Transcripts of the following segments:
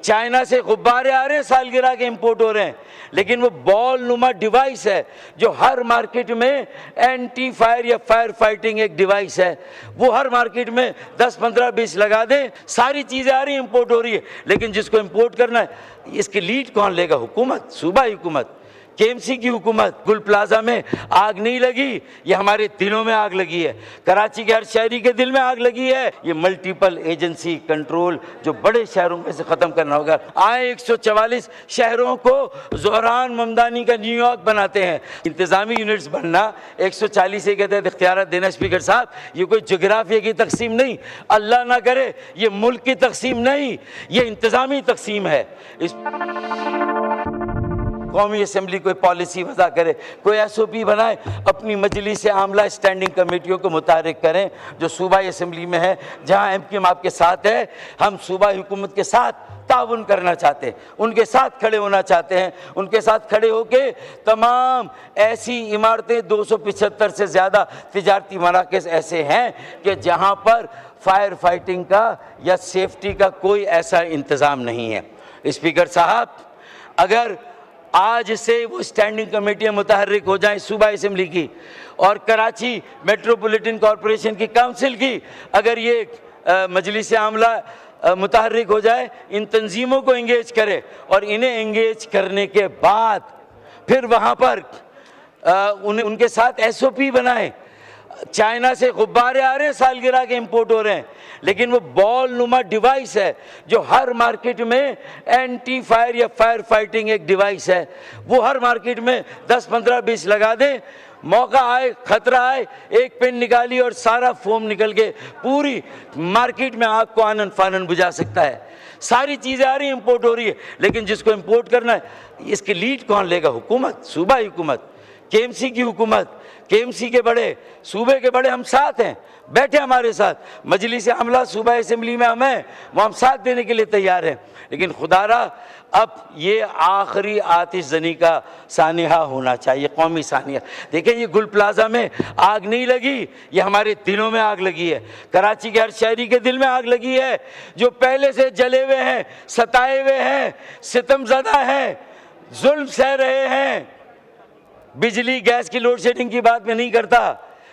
China से गुब्बारे आ रहे हैं, सालगिरह के इंपोर्ट हो रहे हैं, लेकिन वो बॉल नुमा डिवाइस है जो हर मार्केट में एंटी फायर या फायर फाइटिंग एक डिवाइस है, वो हर मार्केट में 10, 15, 20 लगा दें, सारी चीज़ें आ रही हैं, इंपोर्ट हो रही है। लेकिन जिसको इंपोर्ट करना है, इसकी लीड कौन लेगा? हुकूमत, सूबाई हुकूमत, केएमसी की हुकूमत। गुल प्लाजा में आग नहीं लगी, ये हमारे दिलों में आग लगी है, कराची के हर शहरी के दिल में आग लगी है। ये मल्टीपल एजेंसी कंट्रोल जो बड़े शहरों में से ख़त्म करना होगा। आए 144 शहरों को ज़ोहरान ममदानी का न्यूयॉर्क बनाते हैं। इंतज़ामी यूनिट्स बनना 140 के तहत इख्तियारात देना, स्पीकर साहब, ये कोई जोग्राफिया की तकसीम नहीं, अल्लाह ना करे ये मुल्क की तकसीम नहीं, ये इंतज़ामी तकसीम है। इस कौमी असम्बली कोई पॉलिसी वज़ा करे, कोई SOP बनाए, अपनी मजलिस आमला स्टैंडिंग कमेटियों को मुतारिक करें जो सूबाई असम्बली में है, जहाँ MKM आपके साथ है। हम सूबाई हुकूमत के साथ ताउन करना चाहते हैं, उनके साथ खड़े होना चाहते हैं, उनके साथ खड़े होके तमाम ऐसी इमारतें, 275 से ज़्यादा तिजारती मराकज़ ऐसे हैं कि जहाँ पर फायर फाइटिंग का या सेफ्टी का कोई ऐसा इंतज़ाम नहीं है। स्पीकर साहब, अगर आज से वो स्टैंडिंग कमेटियाँ मुतहर्रिक हो जाएं सूबाई असम्बली की और कराची मेट्रोपॉलिटन कॉरपोरेशन की काउंसिल की, अगर ये मजलिस आमला मुतहर्रिक हो जाए, इन तंजीमों को इंगेज करे और इन्हें इंगेज करने के बाद फिर वहाँ पर उनके साथ SOP बनाए। चाइना से गुब्बारे आ रहे हैं, सालगिरह के इंपोर्ट हो रहे हैं, लेकिन वो बॉल नुमा डिवाइस है जो हर मार्केट में एंटी फायर या फायर फाइटिंग एक डिवाइस है, वो हर मार्केट में 10, 15, 20 लगा दें, मौका आए, खतरा आए, एक पेन निकाली और सारा फोम निकल के पूरी मार्केट में आग को आनन फानन बुझा सकता है। सारी चीज़ें आ रही हैं, इंपोर्ट हो रही है, लेकिन जिसको इंपोर्ट करना है, इसकी लीड कौन लेगा? हुकूमत, सूबाई हुकूमत, केएमसी की हुकूमत, केएमसी के बड़े, सूबे के बड़े हम साथ हैं, बैठे हमारे साथ, मजलिस आमला सूबा असम्बली में हम हैं, वो हम साथ देने के लिए तैयार हैं। लेकिन खुदारा अब ये आखिरी आतिशजनी का सानिया होना चाहिए, कौमी सानिया। देखें, ये गुल प्लाजा में आग नहीं लगी, ये हमारे दिलों में आग लगी है, कराची के हर शहरी के दिल में आग लगी है, जो पहले से जले हुए हैं, सताए हुए हैं, सितमज़दा हैं, जुल्म सह रहे हैं। बिजली गैस की लोड शेडिंग की बात मैं नहीं करता,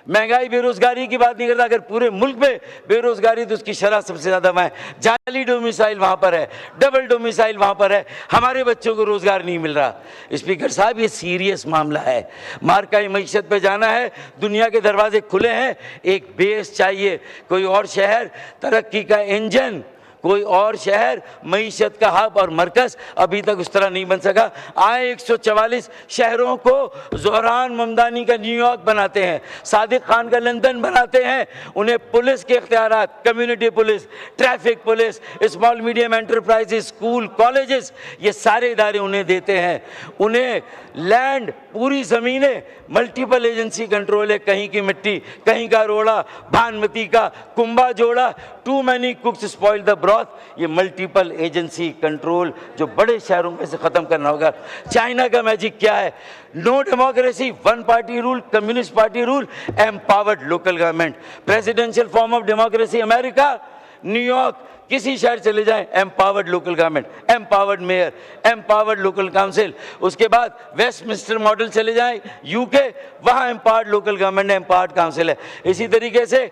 महंगाई बेरोजगारी की बात नहीं करता। अगर पूरे मुल्क में बेरोजगारी तो उसकी शरह सबसे ज़्यादा वहाँ है, जाली डोमिसाइल वहाँ पर है, डबल डोमिसाइल वहाँ पर है, हमारे बच्चों को रोज़गार नहीं मिल रहा। स्पीकर साहब, ये सीरियस मामला है, मार्काई मईशत पे जाना है, दुनिया के दरवाजे खुले हैं, एक बेस चाहिए, कोई और शहर तरक्की का इंजन, कोई और शहर मईशत का हब और मरकज़ अभी तक उस तरह नहीं बन सका। आए 144 शहरों को ज़ोहरान ममदानी का न्यूयॉर्क बनाते हैं, सादिक खान का लंदन बनाते हैं, उन्हें पुलिस के इख्तियारात, community police, traffic police, small medium enterprises, school, colleges, ये सारे इदारे उन्हें देते हैं। उन्हें लैंड, पूरी ज़मीनें, मल्टीपल एजेंसी कंट्रोल है, कहीं की मिट्टी, कहीं का रोड़ा, भानमती का कुंबा जोड़ा, too many cooks spoil the broth. ये मल्टीपल एजेंसी कंट्रोल जो बड़े शहरों में से ख़त्म करना होगा। चाइना का मैजिक क्या है? No democracy, one party rule, communist party rule, empowered local government, presidential form of democracy America, New York, किसी शहर चले जाएं, empowered local government, empowered mayor, empowered local council. उसके बाद वेस्टमिंस्टर मॉडल चले जाएं, UK, वहाँ empowered local government, empowered council है। इसी तरीके से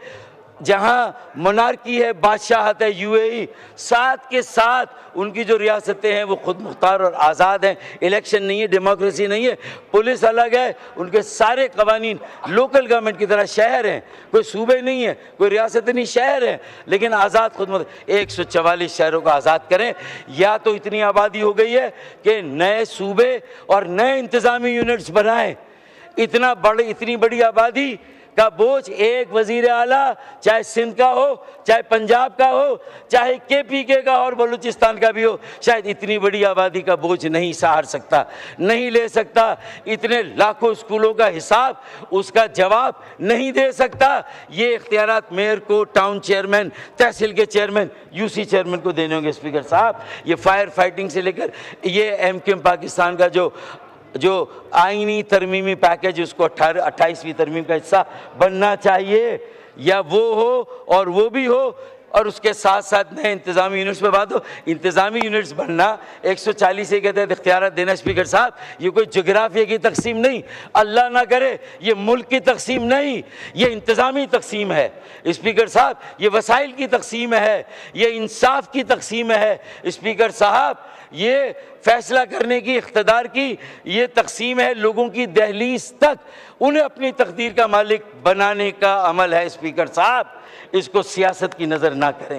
जहाँ मोनार्की है, बादशाहत है, UAE, साथ के साथ उनकी जो रियासतें हैं वो खुद मुख्तार और आज़ाद हैं, इलेक्शन नहीं है, डेमोक्रेसी नहीं है, पुलिस अलग है, उनके सारे कवानीन लोकल गवर्नमेंट की तरह, शहर हैं, कोई सूबे नहीं है, कोई रियासत नहीं, शहर है, लेकिन आज़ाद खुद। 144 शहरों को आज़ाद करें, या तो इतनी आबादी हो गई है कि नए सूबे और नए इंतज़ामी यूनिट्स बनाएं। इतनी बड़ी आबादी का बोझ एक वजीर आला, चाहे सिंध का हो, चाहे पंजाब का हो, चाहे KPK का और बलूचिस्तान का भी हो, शायद इतनी बड़ी आबादी का बोझ नहीं सहार सकता, नहीं ले सकता। इतने लाखों स्कूलों का हिसाब, उसका जवाब नहीं दे सकता। ये इख्तियारात मेयर को, टाउन चेयरमैन, तहसील के चेयरमैन, UC चेयरमैन को देने होंगे। स्पीकर साहब, ये फायर फाइटिंग से लेकर ये MKM पाकिस्तान का जो आईनी तरमीमी पैकेज, उसको 28वीं तरमीम का हिस्सा बनना चाहिए, या वो हो और वो भी हो और उसके साथ साथ नए इंतज़ामी यूनिट्स में बात हो। इंतज़ामी यूनिट्स बनना 140 के तहत इख्तियार देना स्पीकर साहब, ये कोई जोग्राफिया की तकसीम नहीं, अल्लाह ना करे ये मुल्क की तकसीम नहीं, ये इंतज़ामी तकसीम है स्पीकर साहब, ये वसाइल की तकसीम है, ये इंसाफ की तकसीम है स्पीकर साहब, ये फैसला करने की इख्तिदार की ये तकसीम है, लोगों की दहलीज तक उन्हें अपनी तकदीर का मालिक बनाने का अमल है स्पीकर साहब, इसको सियासत की नज़र ना करें।